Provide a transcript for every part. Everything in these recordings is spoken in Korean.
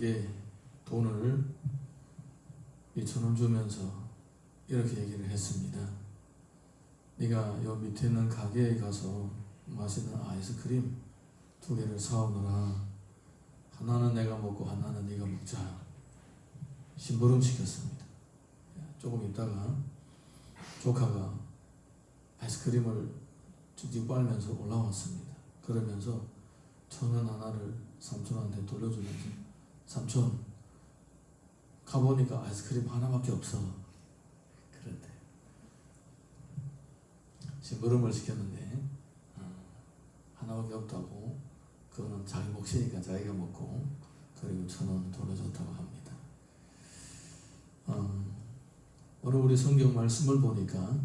아내에게 돈을 2,000원 주면서 이렇게 얘기를 했습니다. 네가 요 밑에 있는 가게에 가서 맛있는 아이스크림 2개를 사오느라 하나는 내가 먹고 하나는 네가 먹자. 심부름 시켰습니다. 조금 있다가 조카가 아이스크림을 찌찌 빨면서 올라왔습니다. 그러면서 1,000원 하나를 삼촌한테 돌려주면서 삼촌 가보니까 아이스크림 하나밖에 없어. 그런데 심부름을 시켰는데 하나밖에 없다고. 그거는 자기 몫이니까 자기가 먹고 그리고 1,000원 돌려줬다고 합니다. 오늘 우리 성경 말씀을 보니까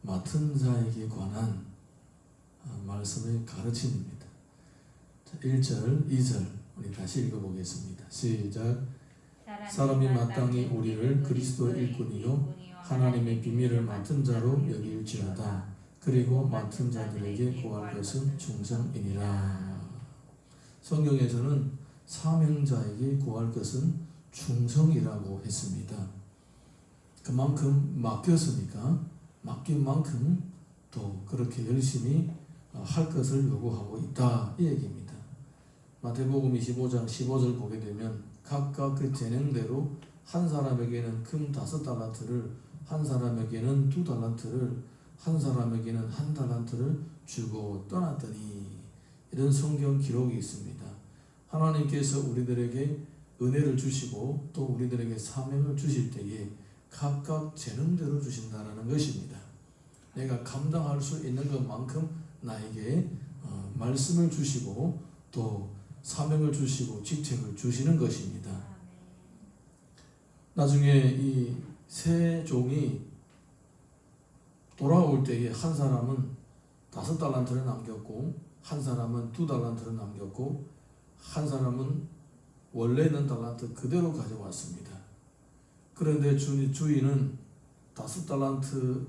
맡은 자에게 관한 말씀의 가르침입니다. 1절, 2절 우리 다시 읽어보겠습니다. 시작. 사람이 마땅히 우리를 그리스도의 일꾼이요 하나님의 비밀을 맡은 자로 여길지어다. 그리고 맡은 자들에게 구할 것은 충성이니라. 성경에서는 사명자에게 구할 것은 충성이라고 했습니다. 그만큼 맡겼으니까 맡긴 만큼 또 그렇게 열심히 할 것을 요구하고 있다 이 얘기입니다. 마태복음 25장 15절 보게 되면 각각 그 재능대로 한 사람에게는 금 5달란트를, 한 사람에게는 2달란트를, 한 사람에게는 1달란트를 주고 떠났더니 이런 성경 기록이 있습니다. 하나님께서 우리들에게 은혜를 주시고 또 우리들에게 사명을 주실 때에 각각 재능대로 주신다는 것입니다. 내가 감당할 수 있는 것만큼 나에게 말씀을 주시고 또 사명을 주시고 직책을 주시는 것입니다. 나중에 이 세 종이 돌아올 때에 한 사람은 5달란트를 남겼고 한 사람은 2달란트를 남겼고 한 사람은 원래 있는 달란트 그대로 가져왔습니다. 그런데 주인은 5달란트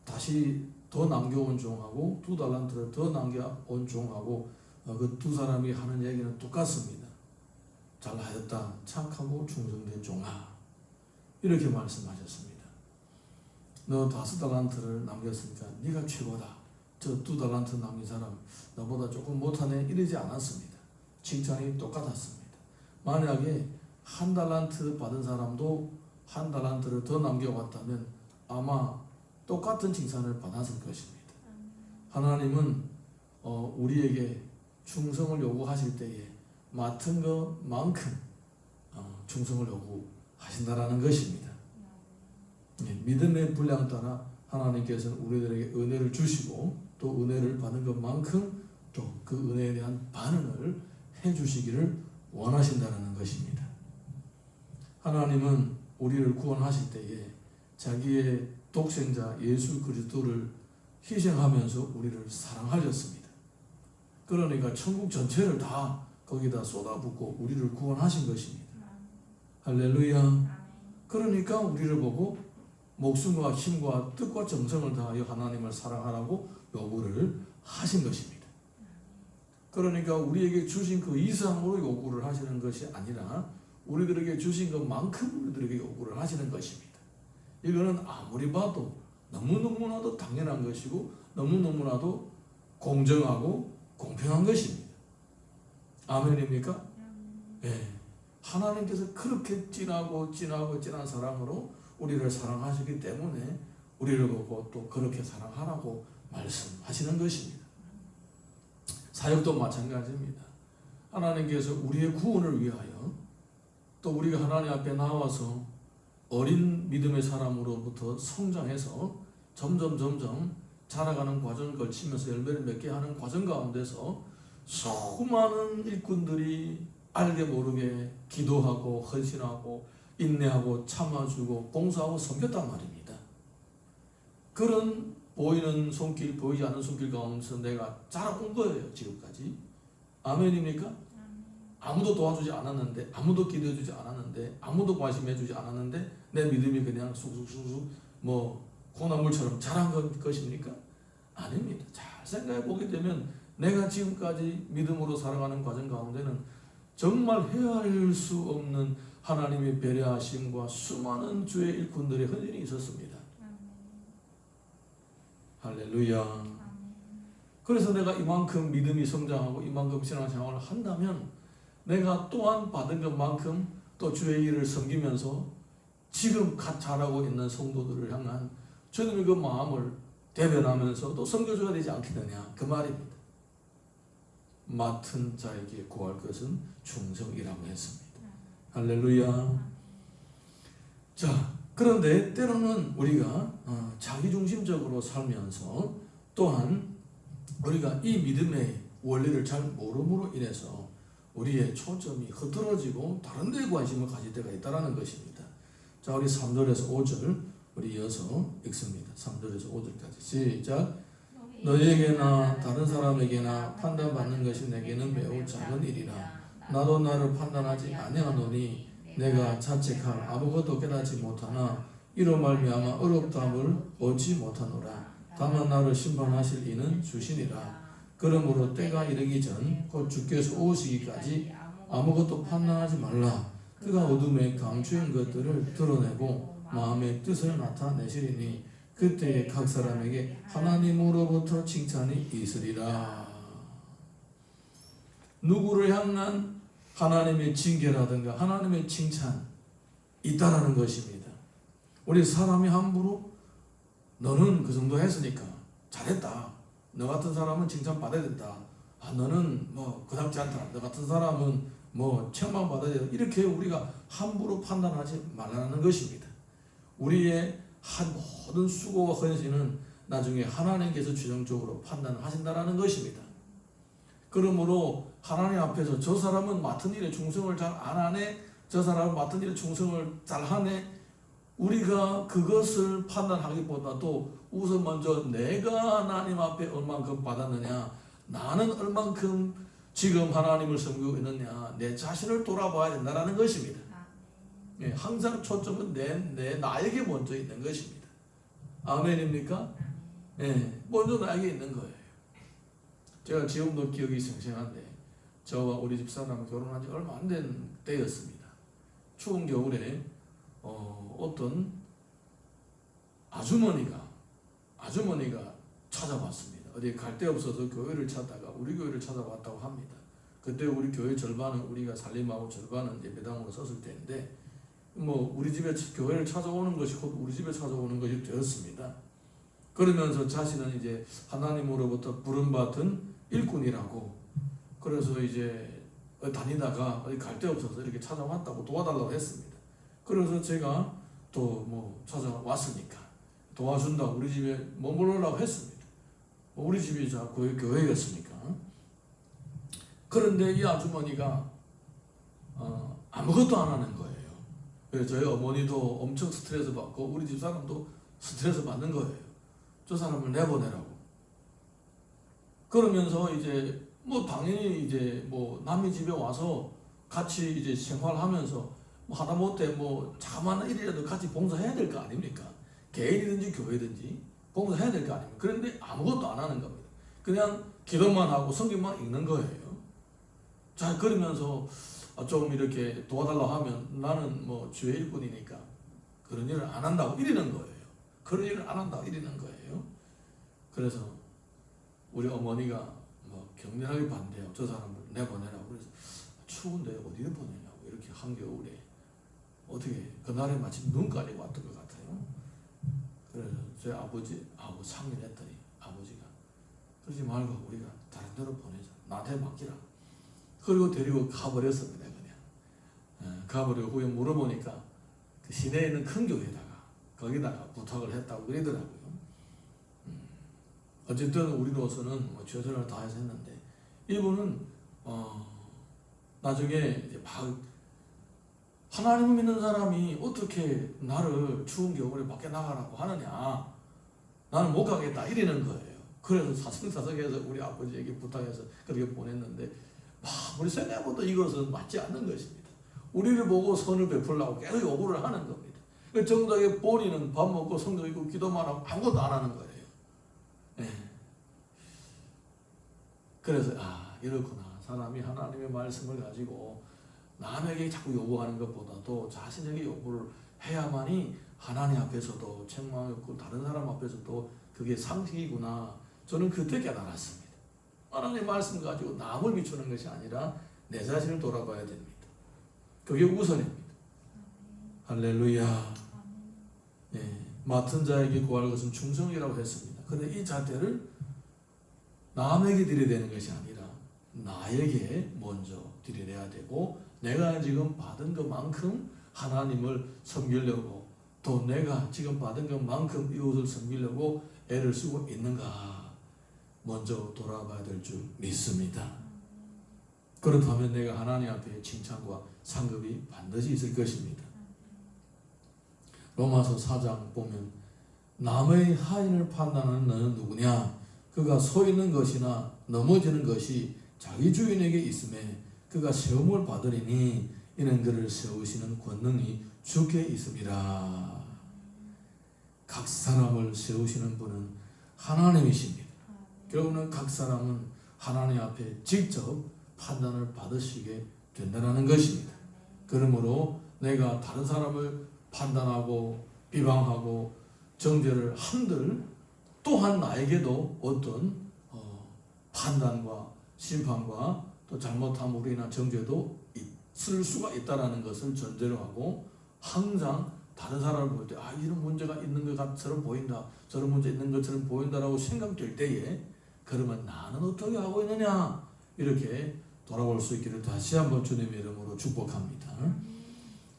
다시 더 남겨온 종하고 2달란트를 더 남겨온 종하고 그 두 사람이 하는 얘기는 똑같습니다. 잘하였다, 착하고 충성된 종아, 이렇게 말씀하셨습니다. 너 5달란트를 남겼으니까 네가 최고다. 저 2달란트 남긴 사람 너보다 조금 못하네 이러지 않았습니다. 칭찬이 똑같았습니다. 만약에 1달란트 받은 사람도 1달란트를 더 남겨왔다면 아마 똑같은 칭찬을 받았을 것입니다. 하나님은 우리에게 충성을 요구하실 때에 맡은 것만큼 충성을 요구하신다라는 것입니다. 믿음의 분량 따라 하나님께서는 우리들에게 은혜를 주시고 또 은혜를 받은 것만큼 또 그 은혜에 대한 반응을 해주시기를 원하신다는 것입니다. 하나님은 우리를 구원하실 때에 자기의 독생자 예수 그리스도를 희생하면서 우리를 사랑하셨습니다. 그러니까 천국 전체를 다 거기다 쏟아붓고 우리를 구원하신 것입니다. 할렐루야. 그러니까 우리를 보고 목숨과 힘과 뜻과 정성을 다하여 하나님을 사랑하라고 요구를 하신 것입니다. 그러니까 우리에게 주신 그 이상으로 요구를 하시는 것이 아니라 우리들에게 주신 것만큼 우리들에게 요구를 하시는 것입니다. 이거는 아무리 봐도 너무너무나도 당연한 것이고 너무너무나도 공정하고 공평한 것입니다. 아멘입니까? 네. 하나님께서 그렇게 진한 사랑으로 우리를 사랑하시기 때문에 우리를 보고 또 그렇게 사랑하라고 말씀하시는 것입니다. 사역도 마찬가지입니다. 하나님께서 우리의 구원을 위하여 또 우리가 하나님 앞에 나와서 어린 믿음의 사람으로부터 성장해서 점점 자라가는 과정을 거치면서 열매를 맺게 하는 과정 가운데서 수많은 일꾼들이 알게 모르게 기도하고 헌신하고 인내하고 참아주고 봉사하고 섬겼단 말입니다. 그런 보이는 손길 보이지 않는 손길 가운데서 내가 자라온 거예요. 지금까지. 아멘입니까? 아무도 도와주지 않았는데 아무도 기도해주지 않았는데 아무도 관심해주지 않았는데 내 믿음이 그냥 쑥쑥쑥쑥 콩나물처럼 자란 것입니까? 아닙니다. 잘 생각해 보게 되면 내가 지금까지 믿음으로 살아가는 과정 가운데는 정말 헤아릴 수 없는 하나님의 배려하심과 수많은 주의 일꾼들의 헌신이 있었습니다. 할렐루야. 그래서 내가 이만큼 믿음이 성장하고 이만큼 신앙생활을 한다면 내가 또한 받은 것만큼 또 주의 일을 섬기면서 지금 갓 자라고 있는 성도들을 향한 주님의 그 마음을 대변하면서 또 섬겨줘야 되지 않겠느냐 그 말입니다. 맡은 자에게 구할 것은 충성이라고 했습니다. 할렐루야. 자, 그런데 때로는 우리가 자기중심적으로 살면서 또한 우리가 이 믿음의 원리를 잘 모름으로 인해서 우리의 초점이 흐트러지고 다른 데에 관심을 가질 때가 있다는 것입니다. 자, 우리 3절에서 5절 우리 이어서 읽습니다. 3절에서 5절까지 시작. 너희에게나 다른 사람에게나 판단받는 것이 내게는 매우 작은 일이라. 나도 나를 판단하지 아니하노니 내가 자책할 아무것도 깨닫지 못하나 이로 말미암아 어렵다함을 얻지 못하노라. 다만 나를 심판하실 이는 주시니라. 그러므로 때가 이르기 전 곧 주께서 오시기까지 아무것도 판단하지 말라. 그가 어둠에 감추인 것들을 드러내고 마음의 뜻을 나타내시리니 그때에 각 사람에게 하나님으로부터 칭찬이 있으리라. 누구를 향한 하나님의 징계라든가 하나님의 칭찬 있다라는 것입니다. 우리 사람이 함부로 너는 그 정도 했으니까 잘했다. 너 같은 사람은 칭찬받아야 된다. 너는 뭐 그닥지 않다. 너 같은 사람은 뭐 책망받아야 된다. 이렇게 우리가 함부로 판단하지 말라는 것입니다. 우리의 모든 수고와 헌신은 나중에 하나님께서 최종적으로 판단하신다라는 것입니다. 그러므로 하나님 앞에서 저 사람은 맡은 일에 충성을 잘 안 하네, 저 사람은 맡은 일에 충성을 잘 하네, 우리가 그것을 판단하기보다도 우선 먼저 내가 하나님 앞에 얼만큼 받았느냐, 나는 얼만큼 지금 하나님을 섬기고 있느냐, 내 자신을 돌아봐야 된다는 것입니다. 예, 항상 초점은 나에게 먼저 있는 것입니다. 아멘입니까? 예, 먼저 나에게 있는 거예요. 제가 지금도 기억이 생생한데 저와 우리 집사람은 결혼한 지 얼마 안 된 때였습니다. 추운 겨울에 어떤 아주머니가 찾아왔습니다. 어디 갈 데 없어서 교회를 찾다가 우리 교회를 찾아왔다고 합니다. 그때 우리 교회 절반은 우리가 살림하고 절반은 예배당으로 썼을 때인데 뭐 우리 집에 교회를 찾아오는 것이 곧 우리 집에 찾아오는 것이 되었습니다. 그러면서 자신은 이제 하나님으로부터 부름받은 일꾼이라고, 그래서 이제 다니다가 어디 갈 데 없어서 이렇게 찾아왔다고 도와달라고 했습니다. 그래서 제가 또 뭐 찾아왔으니까 도와준다고 우리 집에 머무르라고 했습니다. 우리 집이 교회였으니까. 그런데 이 아주머니가 아무것도 안 하는 거예요. 그래서 저희 어머니도 엄청 스트레스 받고 우리 집 사람도 스트레스 받는 거예요. 저 사람을 내보내라고. 그러면서 이제 뭐 당연히 이제 뭐 남의 집에 와서 같이 이제 생활하면서 뭐 하다못해 뭐 자그마한 일이라도 같이 봉사해야 될 거 아닙니까? 개인이든지 교회든지 봉사해야 될 거 아닙니까? 그런데 아무것도 안 하는 겁니다. 그냥 기도만 하고 성경만 읽는 거예요. 자, 그러면서 좀 이렇게 도와달라고 하면 나는 뭐 주의 일꾼이니까 그런 일을 안 한다고 이러는 거예요. 그런 일을 안 한다고 이러는 거예요. 그래서 우리 어머니가 뭐 격렬하게 반대하고 저 사람을 내보내라고. 그래서 추운데 어디를 보내냐고 이렇게 한겨울에 어떻게 그날에 마침 눈까지 왔던 것 같아요. 그래서 저희 아버지하고 상의를 했더니 아버지가 그러지 말고 우리가 다른 데로 보내자. 나한테 맡기라. 그리고 데리고 가버렸습니다. 그냥 가버리고 후에 물어보니까 그 시내에 있는 큰 교회에다가 거기다가 부탁을 했다고 그러더라고요. 어쨌든 우리로서는 뭐 최선을 다해서 했는데 이분은 나중에 이제 막 하나님을 믿는 사람이 어떻게 나를 추운 겨울에 밖에 나가라고 하느냐, 나는 못 가겠다 이러는 거예요. 그래서 사성사성해서 우리 아버지에게 부탁해서 그렇게 보냈는데 우리 생각보다 이것은 맞지 않는 것입니다. 우리를 보고 선을 베풀려고 계속 요구를 하는 겁니다. 정작에 본인은 밥 먹고 성경 읽고 기도만 하고 아무것도 안 하는 거예요. 네. 그래서 이렇구나. 사람이 하나님의 말씀을 가지고 남에게 자꾸 요구하는 것보다도 자신에게 요구를 해야만이 하나님 앞에서도 책망했고 다른 사람 앞에서도 그게 상식이구나. 저는 그때 깨달았습니다. 하나님의 말씀 가지고 남을 비추는 것이 아니라 내 자신을 돌아봐야 됩니다. 그게 우선입니다. 할렐루야. 예, 맡은 자에게 구할 것은 충성이라고 했습니다. 그런데 이 잣대를 남에게 들이대는 것이 아니라 나에게 먼저 들이대야 되고, 내가 지금 받은 것만큼 하나님을 섬기려고, 또 내가 지금 받은 것만큼 이웃을 섬기려고 애를 쓰고 있는가 먼저 돌아봐야 될 줄 믿습니다. 그렇다면 내가 하나님 앞에 칭찬과 상급이 반드시 있을 것입니다. 로마서 4장 보면 남의 하인을 판단하는 너는 누구냐? 그가 서 있는 것이나 넘어지는 것이 자기 주인에게 있음에 그가 세움을 받으리니 이는 그를 세우시는 권능이 주께 있음이라. 각 사람을 세우시는 분은 하나님이십니다. 결국은 각 사람은 하나님 앞에 직접 판단을 받으시게 된다는 것입니다. 그러므로 내가 다른 사람을 판단하고 비방하고 정죄를 한들 또한 나에게도 어떤 판단과 심판과 또 잘못함으로 인한 정죄도 있을 수가 있다는 것을 전제로 하고, 항상 다른 사람을 볼 때 이런 문제가 있는 것처럼 보인다, 저런 문제 있는 것처럼 보인다라고 생각될 때에 그러면 나는 어떻게 하고 있느냐 이렇게 돌아볼 수 있기를 다시 한번 주님의 이름으로 축복합니다.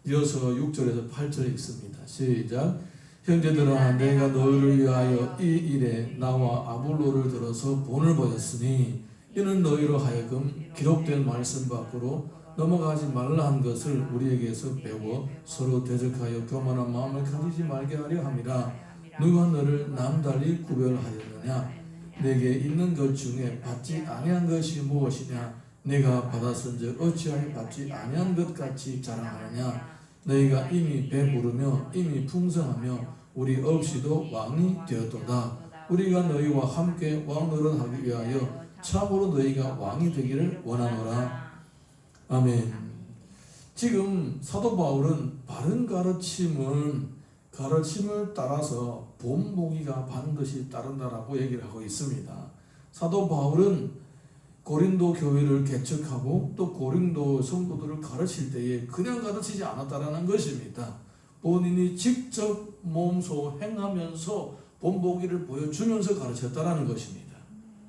이어서 6절에서 8절 읽습니다. 시작. 형제들아, 내가 너희를 위하여 이 일에 나와 아볼로를 들어서 본을 보였으니 이는 너희로 하여금 기록된 말씀 밖으로 넘어가지 말라 한 것을 우리에게서 배워 서로 대적하여 교만한 마음을 가지지 말게 하려 함이라. 누가 너를 남달리 구별하였느냐? 내게 있는 것 중에 받지 아니한 것이 무엇이냐? 내가 받았은즉 어찌하여 받지 아니한 것 같이 자랑하느냐? 너희가 이미 배부르며 이미 풍성하며 우리 없이도 왕이 되었도다. 우리가 너희와 함께 왕노릇하기 위하여 참으로 너희가 왕이 되기를 원하노라. 아멘. 지금 사도 바울은 바른 가르침을 따라서 본보기가 반드시 따른다라고 얘기를 하고 있습니다. 사도 바울은 고린도 교회를 개척하고 또 고린도 성도들을 가르칠 때에 그냥 가르치지 않았다라는 것입니다. 본인이 직접 몸소 행하면서 본보기를 보여주면서 가르쳤다라는 것입니다.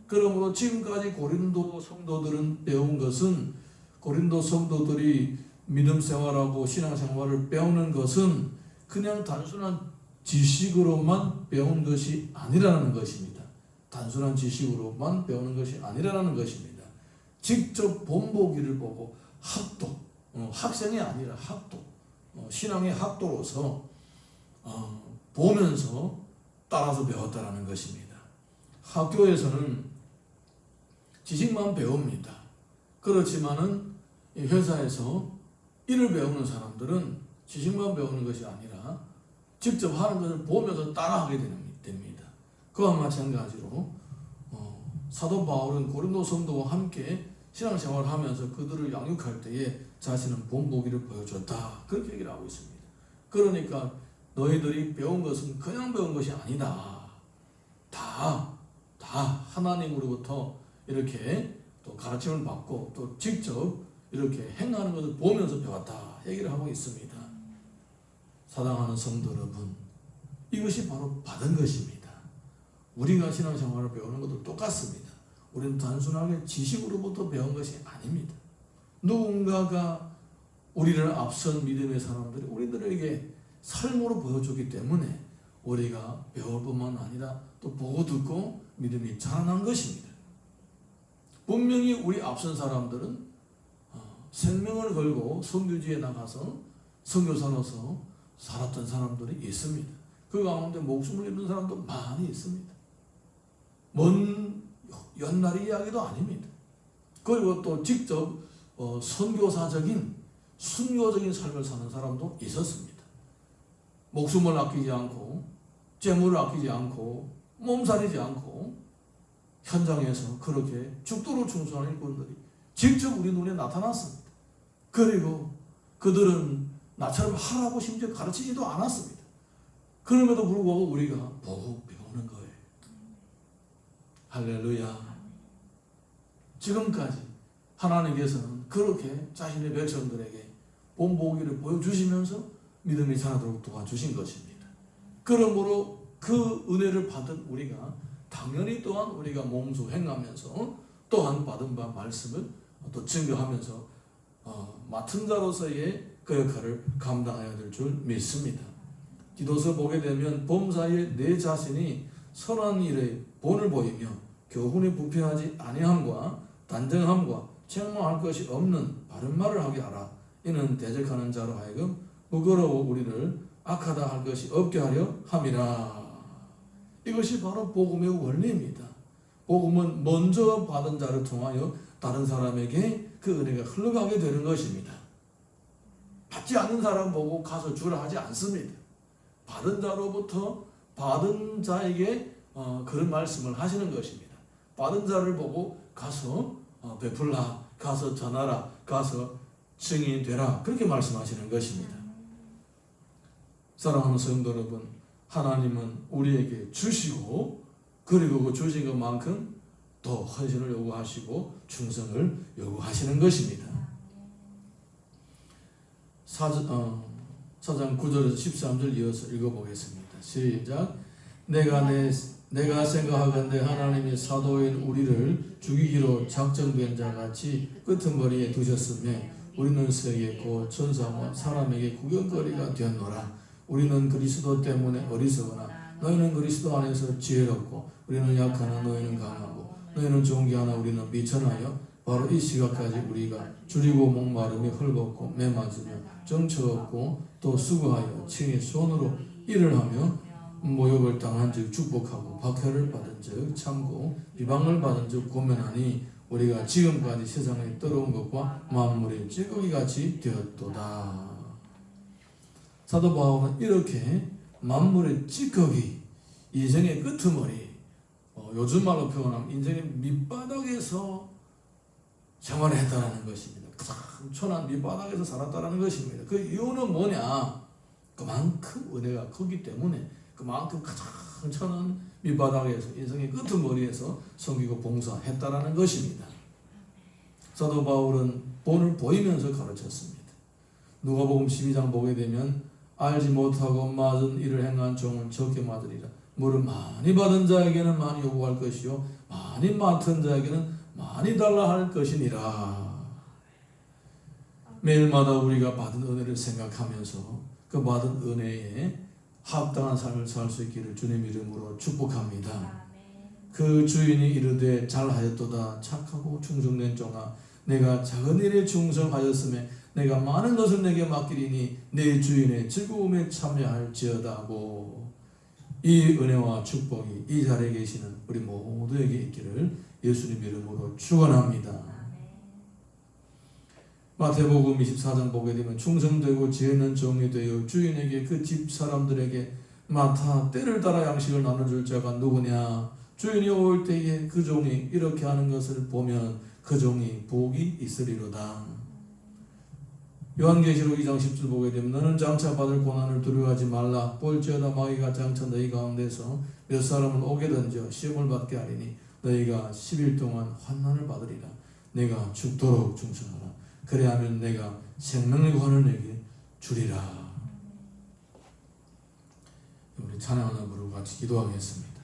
그러므로 지금까지 고린도 성도들은 배운 것은, 고린도 성도들이 믿음 생활하고 신앙 생활을 배우는 것은 그냥 단순한 지식으로만 배운 것이 아니라는 것입니다. 단순한 지식으로만 배우는 것이 아니라는 것입니다. 직접 본보기를 보고 학도, 학생이 아니라 학도, 신앙의 학도로서 보면서 따라서 배웠다라는 것입니다. 학교에서는 지식만 배웁니다. 그렇지만은 회사에서 일을 배우는 사람들은 지식만 배우는 것이 아니라 직접 하는 것을 보면서 따라하게 됩니다. 그와 마찬가지로 사도 바울은 고린도 성도와 함께 신앙생활을 하면서 그들을 양육할 때에 자신은 본보기를 보여줬다, 그렇게 얘기를 하고 있습니다. 그러니까 너희들이 배운 것은 그냥 배운 것이 아니다. 다 하나님으로부터 이렇게 또 가르침을 받고 또 직접 이렇게 행하는 것을 보면서 배웠다 얘기를 하고 있습니다. 사랑하는 성도 여러분, 이것이 바로 받은 것입니다. 우리가 신앙생활을 배우는 것도 똑같습니다. 우리는 단순하게 지식으로부터 배운 것이 아닙니다. 누군가가 우리를 앞선 믿음의 사람들이 우리들에게 삶으로 보여주기 때문에 우리가 배울 뿐만 아니라 또 보고 듣고 믿음이 자라난 것입니다. 분명히 우리 앞선 사람들은 생명을 걸고 선교지에 나가서 선교사로서 살았던 사람들이 있습니다. 그 가운데 목숨을 잃은 사람도 많이 있습니다. 먼 옛날 이야기도 아닙니다. 그리고 또 직접 선교사적인 순교적인 삶을 사는 사람도 있었습니다. 목숨을 아끼지 않고 재물을 아끼지 않고 몸살이지 않고 현장에서 그렇게 죽도록 충성한 일꾼들이 직접 우리 눈에 나타났습니다. 그리고 그들은 나처럼 하라고 심지어 가르치지도 않았습니다. 그럼에도 불구하고 우리가 보고 배우는 거예요. 할렐루야. 지금까지 하나님께서는 그렇게 자신의 백성들에게 본보기를 보여주시면서 믿음이 자라도록 도와주신 것입니다. 그러므로 그 은혜를 받은 우리가 당연히 또한 우리가 몸소 행하면서 또한 받은 바 말씀을 또 증거하면서 맡은 자로서의 그 역할을 감당해야 될 줄 믿습니다. 디도서 보게 되면 범사에 내 자신이 선한 일에 본을 보이며 교훈에 부패하지 아니함과 단정함과 책망할 것이 없는 바른 말을 하게 하라. 이는 대적하는 자로 하여금 부끄러워 우리를 악하다 할 것이 없게 하려 함이라. 이것이 바로 복음의 원리입니다. 복음은 먼저 받은 자를 통하여 다른 사람에게 그 은혜가 흘러가게 되는 것입니다. 받지 않는 사람 보고 가서 주라 하지 않습니다. 받은 자로부터 받은 자에게 그런 말씀을 하시는 것입니다. 받은 자를 보고 가서 베풀라, 가서 전하라, 가서 증인되라, 그렇게 말씀하시는 것입니다. 사랑하는 성도 여러분, 하나님은 우리에게 주시고 그리고 그 주신 것만큼 더 헌신을 요구하시고 충성을 요구하시는 것입니다. 4장 9절에서 13절 이어서 읽어보겠습니다. 시작. 내가 생각하건대 하나님이 사도인 우리를 죽이기로 작정된 자같이 끄트머리에 두셨으며 우리는 세계 곧 천사와 사람에게 구경거리가 되었노라. 우리는 그리스도 때문에 어리석으나 너희는 그리스도 안에서 지혜롭고 우리는 약하나 너희는 강하고 너희는 존귀하나 우리는 비천하여 바로 이 시각까지 우리가 줄이고 목마름이 헐벗고 매맞으며 정처 없고 또 수고하여 친히 손으로 일을 하며 모욕을 당한 즉 축복하고 박해를 받은 즉 참고 비방을 받은 즉 고면하니 우리가 지금까지 세상에 떨어온 것과 만물의 찌꺼기같이 되었도다. 사도 바울은 이렇게 만물의 찌꺼기, 인생의 끄트머리, 요즘 말로 표현하면 인생의 밑바닥에서 생활했다라는 것입니다. 가장 천한 밑바닥에서 살았다라는 것입니다. 그 이유는 뭐냐? 그만큼 은혜가 크기 때문에 그만큼 가장 천한 밑바닥에서 인생의 끄트머리에서 섬기고 봉사했다라는 것입니다. 사도 바울은 본을 보이면서 가르쳤습니다. 누가복음 12장 보게 되면 알지 못하고 맞은 일을 행한 종은 적게 맞으리라. 물을 많이 받은 자에게는 많이 요구할 것이요 많이 맡은 자에게는 많이 달라 할 것이니라. 매일마다 우리가 받은 은혜를 생각하면서 그 받은 은혜에 합당한 삶을 살 수 있기를 주님 이름으로 축복합니다. 그 주인이 이르되 잘하였도다 착하고 충성된 종아 내가 작은 일에 충성하였음에 내가 많은 것을 내게 맡기리니 내 주인의 즐거움에 참여할지어다고. 이 은혜와 축복이 이 자리에 계시는 우리 모두에게 있기를 예수님 이름으로 축원합니다. 마태복음 24장 보게 되면 충성되고 지혜 있는 종이 되어 주인에게 그 집 사람들에게 맡아 때를 따라 양식을 나눠줄 자가 누구냐. 주인이 올 때에 그 종이 이렇게 하는 것을 보면 그 종이 복이 있으리로다. 요한계시록 2장 10절 보게 되면 너는 장차 받을 고난을 두려워하지 말라. 볼지어다 마귀가 장차 너희 가운데서 몇 사람을 오게 던져 시험을 받게 하리니 너희가 10일 동안 환난을 받으리라. 내가 죽도록 충성하라. 그래야면 내가 생명의 구원을 내게 주리라. 우리 찬양하는 부르고 같이 기도하겠습니다.